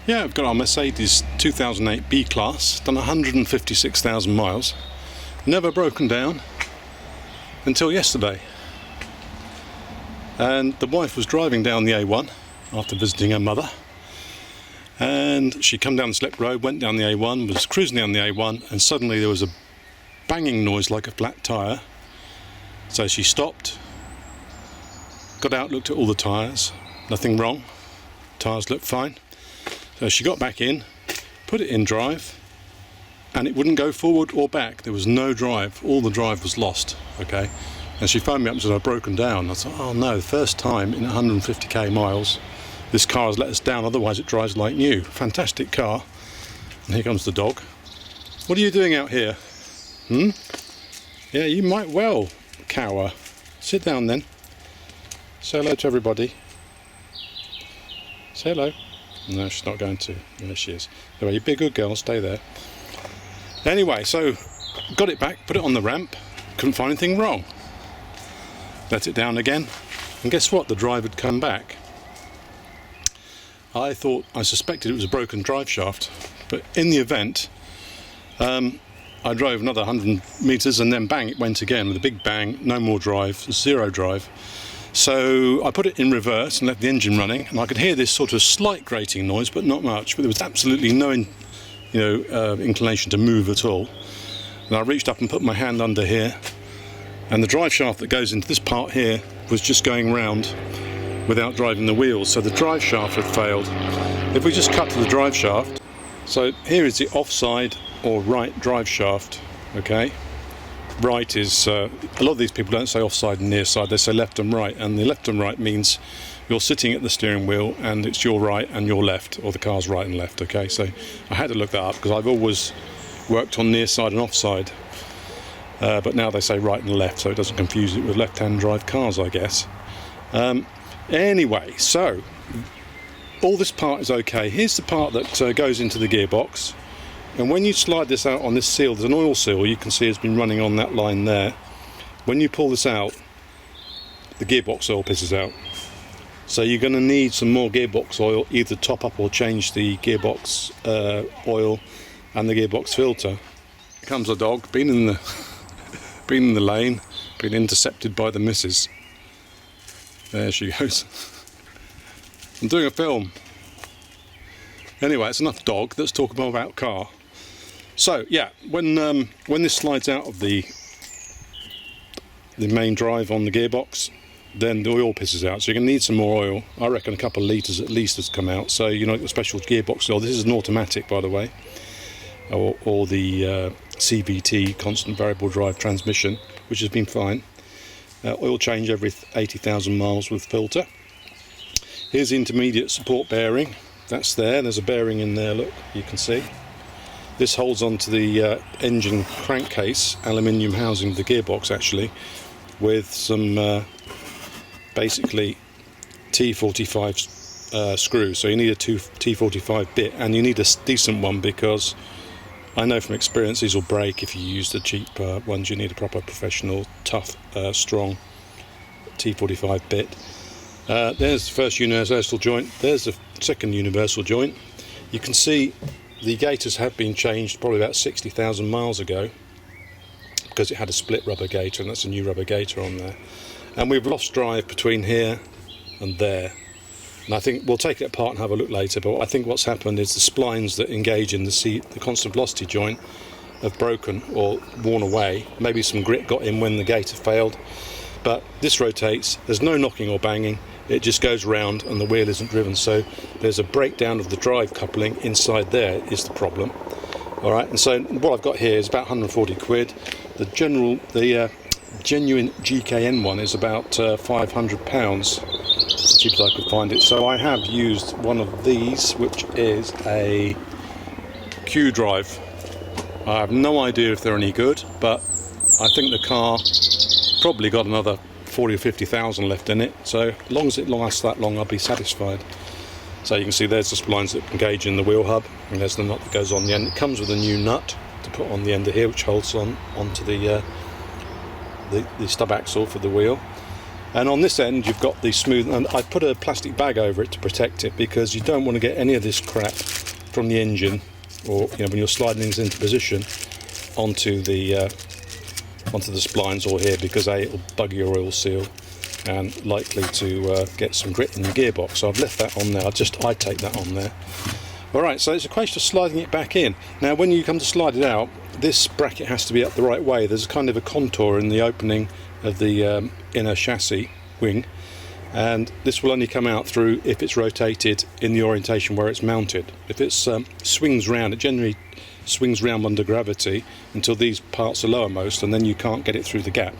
Yeah, I've got our Mercedes 2008 B-Class, done 156,000 miles, never broken down until yesterday. And the wife was driving down the A1 after visiting her mother, and she come down the slip road, went down the A1, was cruising down the A1, and suddenly there was a banging noise like a flat tyre. So she stopped, got out, looked at all the tyres, nothing wrong, tyres looked fine. So she got back in, put it in drive, and it wouldn't go forward or back. There was no drive, all the drive was lost, okay? And she phoned me up and said I'd broken down. I thought, oh no, the first time in 150k miles this car has let us down, otherwise it drives like new. Fantastic car. And here comes the dog. What are you doing out here? Yeah, you might well cower. Sit down then. Say hello to everybody. Say hello. No, she's not going to. There she is. Anyway, you be a good girl, stay there. Anyway, so got it back, put it on the ramp, couldn't find anything wrong. Let it down again, and guess what? The drive had come back. I suspected it was a broken drive shaft, but in the event, I drove another 100 metres and then bang, it went again with a big bang, no more drive, zero drive. So I put it in reverse and left the engine running, and I could hear this sort of slight grating noise, but not much. But there was absolutely no, inclination to move at all. And I reached up and put my hand under here, and the drive shaft that goes into this part here was just going round without driving the wheels. So the drive shaft had failed. If we just cut to the drive shaft, so here is the offside or right drive shaft. Okay. Right is, a lot of these people don't say offside and near side, they say left and right, and the left and right means you're sitting at the steering wheel and it's your right and your left, or the car's right and left, okay? So I had to look that up because I've always worked on near side and offside, but now they say right and left, so it doesn't confuse it with left-hand drive cars, I guess. Anyway, so all this part is okay. Here's the part that goes into the gearbox. And when you slide this out on this seal, there's an oil seal you can see has been running on that line there. When you pull this out, the gearbox oil pisses out. So you're going to need some more gearbox oil, either top up or change the gearbox oil and the gearbox filter. Here comes a dog, been in the lane, been intercepted by the missus. There she goes. I'm doing a film. Anyway, it's enough dog. Let's talk more about car. So yeah, when this slides out of the main drive on the gearbox, then the oil pisses out. So you're going to need some more oil. I reckon a couple of litres at least has come out. So you know, the special gearbox oil. This is an automatic, by the way, or the CVT constant variable drive transmission, which has been fine. Oil change every 80,000 miles with filter. Here's the intermediate support bearing. That's there. There's a bearing in there. Look, you can see. This holds onto the engine crankcase, aluminium housing of the gearbox actually, with some basically T45 screws. So you need a T45 bit, and you need a decent one because I know from experience these will break if you use the cheap ones. You need a proper professional, tough, strong T45 bit. There's the first universal joint. There's the second universal joint. You can see the gaiters have been changed probably about 60,000 miles ago because it had a split rubber gaiter, and that's a new rubber gaiter on there. And we've lost drive between here and there. And I think we'll take it apart and have a look later, but I think what's happened is the splines that engage in the constant velocity joint have broken or worn away. Maybe some grit got in when the gaiter failed. But this rotates, there's no knocking or banging, it just goes round and the wheel isn't driven. So there's a breakdown of the drive coupling inside there is the problem. Alright, and so what I've got here is about 140 quid. The genuine GKN one is about £500. It's the cheapest I could find it. So I have used one of these, which is a Q drive. I have no idea if they're any good, but I think the car probably got another 40 or 50,000 left in it, so as long as it lasts that long I'll be satisfied. So you can see there's the splines that engage in the wheel hub, and there's the nut that goes on the end. It comes with a new nut to put on the end of here, which holds on onto the stub axle for the wheel. And on this end you've got the smooth, and I put a plastic bag over it to protect it, because you don't want to get any of this crap from the engine, or when you're sliding things into position, onto the splines or here, because A, it'll bug your oil seal and likely to get some grit in the gearbox. So I've left that on there. I take that on there. Alright, so it's a question of sliding it back in. Now when you come to slide it out, this bracket has to be up the right way. There's kind of a contour in the opening of the inner chassis wing, and this will only come out through if it's rotated in the orientation where it's mounted. If it swings round, it generally swings round under gravity until these parts are lowermost, and then you can't get it through the gap.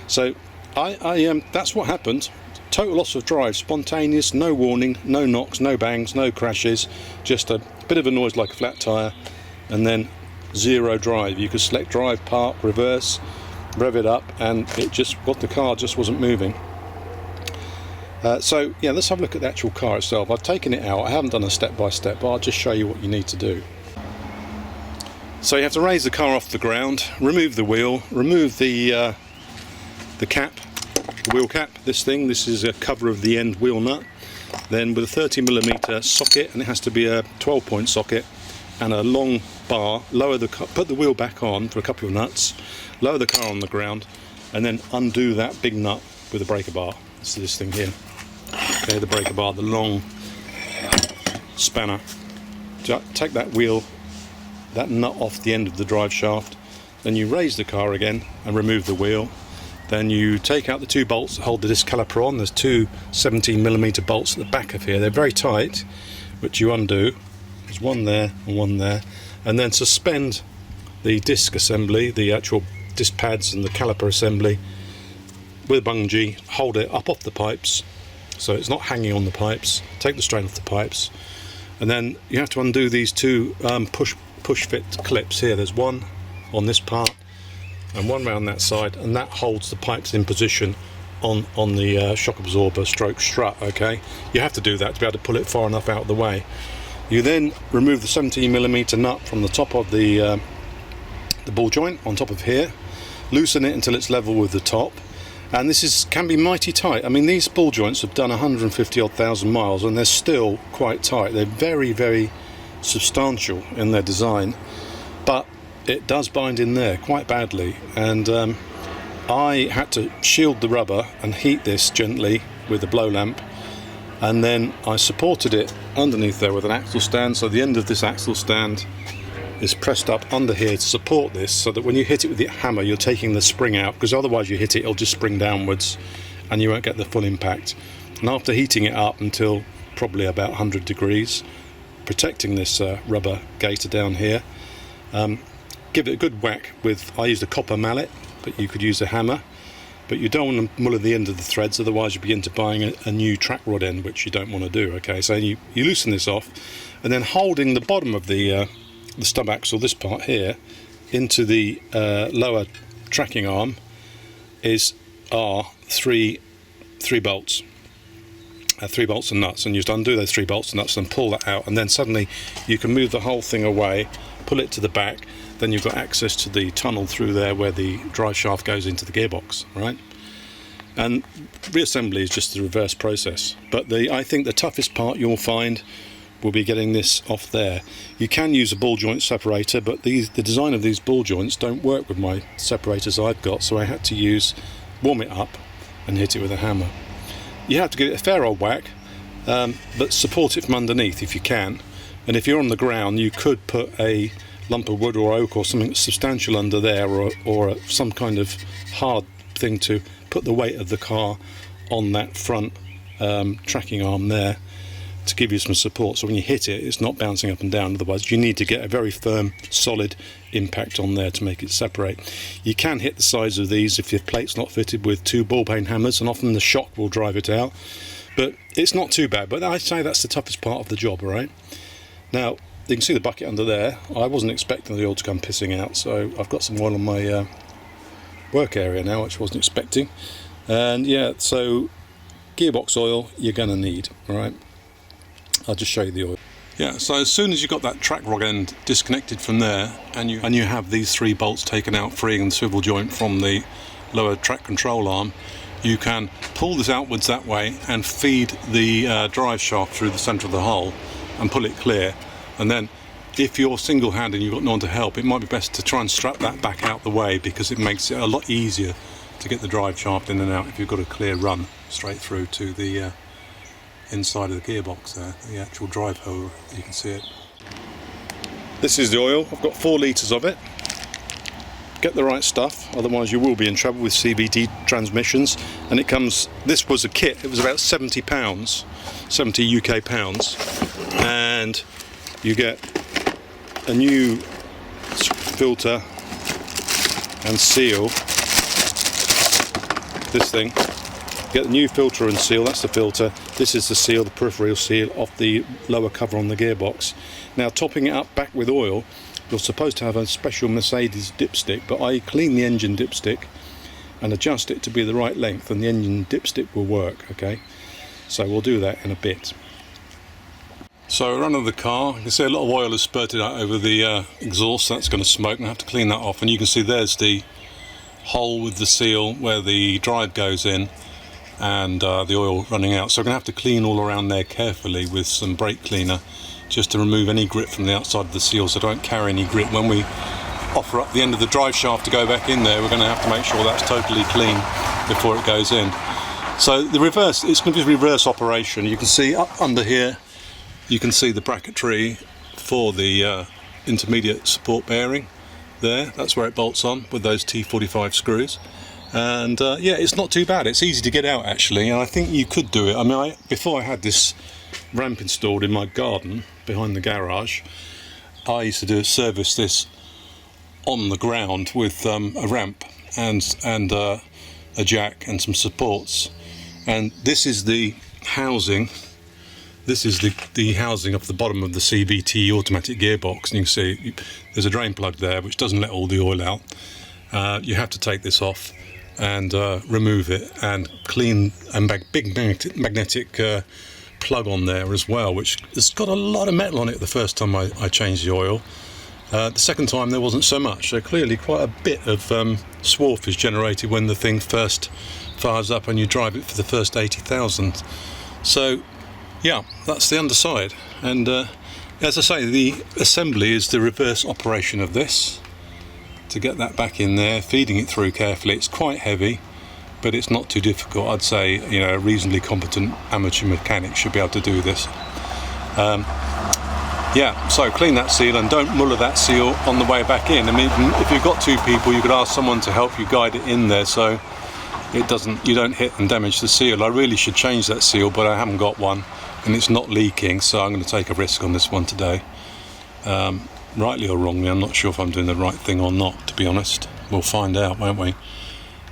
So that's what happened. Total loss of drive, spontaneous, no warning, no knocks, no bangs, no crashes, just a bit of a noise like a flat tyre, and then zero drive. You could select drive, park, reverse, rev it up, and the car just wasn't moving. So yeah, let's have a look at the actual car itself. I've taken it out. I haven't done a step-by-step, but I'll just show you what you need to do. So you have to raise the car off the ground, remove the wheel, remove the cap, the wheel cap. This is a cover of the end wheel nut. Then with a 30mm socket, and it has to be a 12-point socket, and a long bar, put the wheel back on for a couple of nuts, lower the car on the ground, and then undo that big nut with a breaker bar. This is this thing here. Okay, the breaker bar, the long spanner. Take that wheel, that nut off the end of the drive shaft, then you raise the car again and remove the wheel. Then you take out the two bolts that hold the disc caliper on. There's two 17mm bolts at the back of here. They're very tight, which you undo. There's one there and one there. And then suspend the disc assembly, the actual disc pads and the caliper assembly, with a bungee. Hold it up off the pipes so it's not hanging on the pipes. Take the strain off the pipes. And then you have to undo these two push fit clips here. There's one on this part and one round that side, and that holds the pipes in position on the shock absorber stroke strut. Okay, you have to do that to be able to pull it far enough out of the way. You then remove the 17mm nut from the top of the ball joint on top of here, loosen it until it's level with the top, and this can be mighty tight. I mean, these ball joints have done 150,000 miles and they're still quite tight. They're very, very substantial in their design, but it does bind in there quite badly, and I had to shield the rubber and heat this gently with a blow lamp, and then I supported it underneath there with an axle stand. So the end of this axle stand is pressed up under here to support this, so that when you hit it with the hammer you're taking the spring out, because otherwise you hit it, it'll just spring downwards and you won't get the full impact. And after heating it up until probably about 100 degrees, protecting this rubber gaiter down here, give it a good whack with, I used a copper mallet, but you could use a hammer. But you don't want to muller the end of the threads, otherwise you begin to buying a new track rod end, which you don't want to do. Okay, so you loosen this off, and then holding the bottom of the stub axle, this part here, into the lower tracking arm are three bolts. 3 bolts and nuts, and you just undo those 3 bolts and nuts and pull that out, and then suddenly you can move the whole thing away, pull it to the back. Then you've got access to the tunnel through there where the drive shaft goes into the gearbox, right? And reassembly is just the reverse process. But I think the toughest part you'll find will be getting this off there. You can use a ball joint separator, but the design of these ball joints don't work with my separators I've got, so I had to warm it up and hit it with a hammer. You have to give it a fair old whack, but support it from underneath if you can. And if you're on the ground, you could put a lump of wood or oak or something substantial under there, or some kind of hard thing to put the weight of the car on that front tracking arm there to give you some support, so when you hit it it's not bouncing up and down. Otherwise you need to get a very firm solid impact on there to make it separate. You can hit the sides of these if your plate's not fitted with 2 ball peen hammers, and often the shock will drive it out, but it's not too bad. But I'd say that's the toughest part of the job. Alright, now you can see the bucket under there. I wasn't expecting the oil to come pissing out, so I've got some oil on my work area now, which I wasn't expecting. And yeah, so gearbox oil you're going to need. Alright, I'll just show you the oil. Yeah, so as soon as you've got that track rod end disconnected from there, and you have these 3 bolts taken out, freeing the swivel joint from the lower track control arm, you can pull this outwards that way and feed the drive shaft through the centre of the hull and pull it clear. And then if you're single-handed and you've got no one to help, it might be best to try and strap that back out the way, because it makes it a lot easier to get the drive shaft in and out if you've got a clear run straight through to the inside of the gearbox there, the actual drive hole. You can see it. This is the oil. I've got 4 litres of it. Get the right stuff, otherwise you will be in trouble with CVT transmissions. And it comes, this was a kit, it was about £70, 70 UK pounds, and you get a new filter and seal. This thing, get the new filter and seal, that's the filter. This is the seal, the peripheral seal of the lower cover on the gearbox. Now, topping it up back with oil, you're supposed to have a special Mercedes dipstick, but I clean the engine dipstick and adjust it to be the right length, and the engine dipstick will work, okay? So we'll do that in a bit. So we're under the car. You can see a lot of oil has spurted out over the exhaust. That's going to smoke, and I have to clean that off. And you can see there's the hole with the seal where the drive goes in, and the oil running out. So we're going to have to clean all around there carefully with some brake cleaner, just to remove any grit from the outside of the seal, so don't carry any grit. When we offer up the end of the drive shaft to go back in there, we're going to have to make sure that's totally clean before it goes in. So the reverse, it's going to be a reverse operation. You can see up under here, you can see the bracketry for the intermediate support bearing there. That's where it bolts on with those T45 screws. And yeah, it's not too bad. It's easy to get out actually, and I think you could do it. I mean, before I had this ramp installed in my garden behind the garage, I used to service this on the ground with a ramp and a jack and some supports. And this is the housing. This is the housing of the bottom of the CVT automatic gearbox, and you can see there's a drain plug there which doesn't let all the oil out. You have to take this off and remove it and clean, and big magnetic plug on there as well, which has got a lot of metal on it the first time I changed the oil. The second time there wasn't so much, so clearly quite a bit of swarf is generated when the thing first fires up and you drive it for the first 80,000. So yeah, that's the underside, and as I say, the assembly is the reverse operation of this. To get that back in there, feeding it through carefully. It's quite heavy, but it's not too difficult. I'd say, you know, a reasonably competent amateur mechanic should be able to do this. Yeah, so clean that seal and don't muller that seal on the way back in. I mean, if you've got 2 people, you could ask someone to help you guide it in there so you don't hit and damage the seal. I really should change that seal, but I haven't got one, and it's not leaking, so I'm going to take a risk on this one today. Rightly or wrongly, I'm not sure if I'm doing the right thing or not, to be honest. We'll find out, won't we?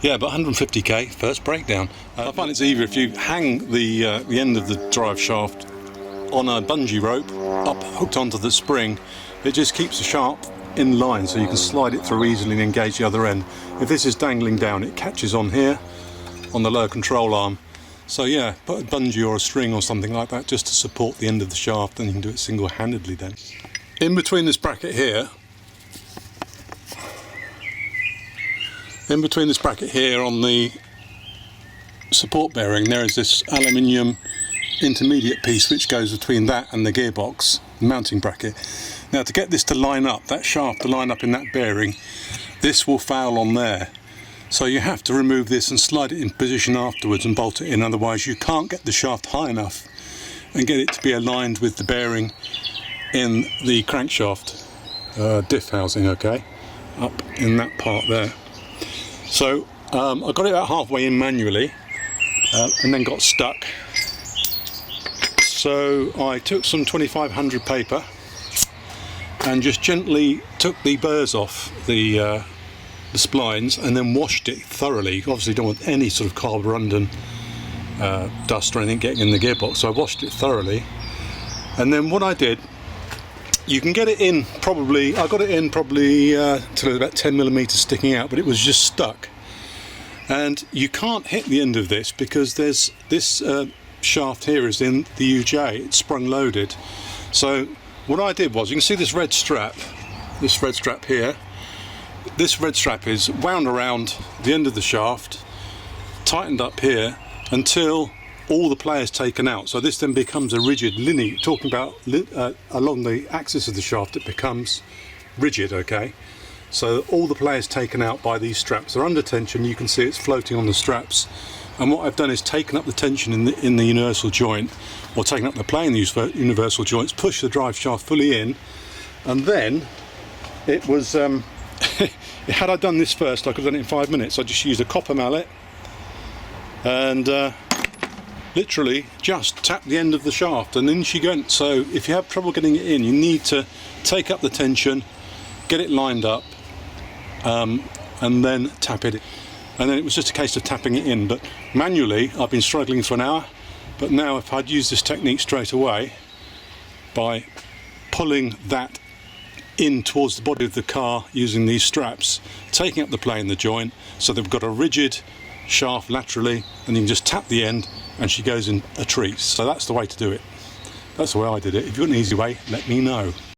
Yeah, but 150k, first breakdown. I find it's easier if you hang the end of the drive shaft on a bungee rope up hooked onto the spring. It just keeps the shaft in line so you can slide it through easily and engage the other end. If this is dangling down, it catches on here on the lower control arm. So yeah, put a bungee or a string or something like that just to support the end of the shaft, and you can do it single-handedly then. In between this bracket here, on the support bearing, there is this aluminium intermediate piece which goes between that and the gearbox mounting bracket. Now, to get this to line up, that shaft to line up in that bearing, this will foul on there. So you have to remove this and slide it in position afterwards and bolt it in, otherwise you can't get the shaft high enough and get it to be aligned with the bearing in the crankshaft diff housing, okay, up in that part there. So I got it about halfway in manually and then got stuck. So I took some 2500 paper and just gently took the burrs off the splines and then washed it thoroughly. Obviously don't want any sort of carborundum dust or anything getting in the gearbox, so I washed it thoroughly. And then what I did, you can get it in probably, I got it in probably till about 10mm sticking out, but it was just stuck. And you can't hit the end of this because there's this shaft here is in the UJ, it's sprung loaded. So what I did was, you can see this red strap here. This red strap is wound around the end of the shaft, tightened up here until all the play is taken out. So this then becomes a rigid linear, talking about along the axis of the shaft, it becomes rigid, okay? So all the play is taken out by these straps. They're under tension, you can see it's floating on the straps. And what I've done is taken up the tension in the universal joint, or taken up the play in the universal joints, push the drive shaft fully in, and then it was, had I done this first, I could have done it in 5 minutes. I just used a copper mallet and literally just tap the end of the shaft and in she went. So if you have trouble getting it in, you need to take up the tension, get it lined up, and then tap it. And then it was just a case of tapping it in. But manually, I've been struggling for an hour. But now if I'd used this technique straight away by pulling that in towards the body of the car using these straps, taking up the play in the joint, so they've got a rigid shaft laterally, and you can just tap the end and she goes in a treat. So that's the way to do it. That's the way I did it. If you've got an easy way, let me know.